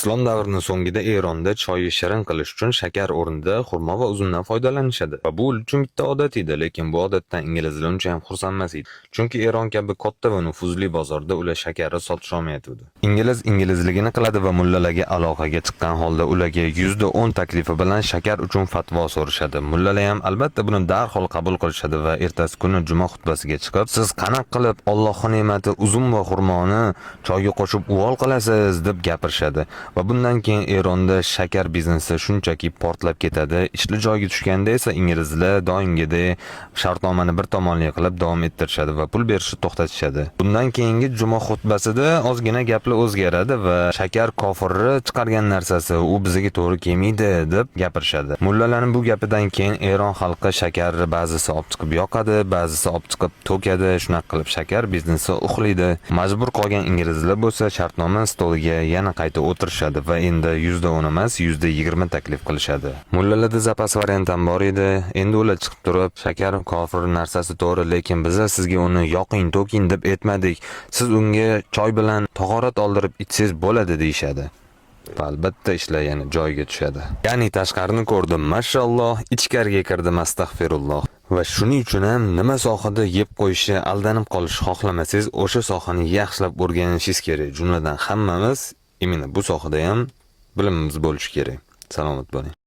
Islom davrining so'ngida Eronda choyni shirin qilish uchun shakar o'rnida xurmo va uzumdan foydalanishadi. Va bu ular uchun bitta odat edi, lekin bu odatdan inglizlar uncha ham xursand emas edi. Chunki Eron kabi katta va nufuzli bozorda ular shakarni sotish olmayotgandi. Inglizligini qiladi va mullalarga aloqaga chiqqan holda ularga %10 taklifi bilan shakar uchun fatvo so'rashadi. Mullalar ham albatta buni darhol qabul qilishadi va ertasi kuni juma xutbasiga chiqib, siz qanaqa qilib Allohning ne'mati uzum va xurmoni choyga qo'shib uvol qilasiz deb gapirishadi. Va bundan keyin Eronda shakar biznesi shunchaki portlab ketadi. Ishli joyga tushganda esa inglizlar doimgidek shartnomani bir tomonli qilib davom ettirishadi va pul berishni to'xtatishadi. Bundan keyingi juma xutbasida ozgina gaplar o'zgaradi va shakar kofirni chiqargan narsasi, u bizga to'g'ri kelmaydi deb gapirishadi. Mullalarning bu gapidan keyin Eron xalqi shakarni ba'zisi olib chiqib yoqadi, ba'zisi olib chiqib to'kadi. Shunaqa qilib shakar biznesi uxlaydi. Majbur qolgan inglizlar bo'lsa shartnoma stoliga yana qayta o'tirishadi va endi %10 emas, %20 taklif qilishadi. Mullalarda zapas variant ham bor edi. Endi ular chiqib turib, shakar kofir narsasi to'g'ri, lekin biz sizga uni yoqing, to'king deb aytmadik. Siz unga choy bilan tahorat oldirib ichsangiz bo'ladi deyshadi. Albatta ishlar yana joyiga tushadi. Ya'ni tashqarini ko'rdim, mashalloh, ichkariga kirdim, astag'firulloh. Va shuning uchun ham nima sohada yeb qo'yishni aldanib qolish xohlamasangiz, o'sha sohani yaxshilab o'rganishingiz kerak. Jumladan hammamiz imini bu sohada ham bilimimiz bo'lishi kerak. Salomat bo'ling.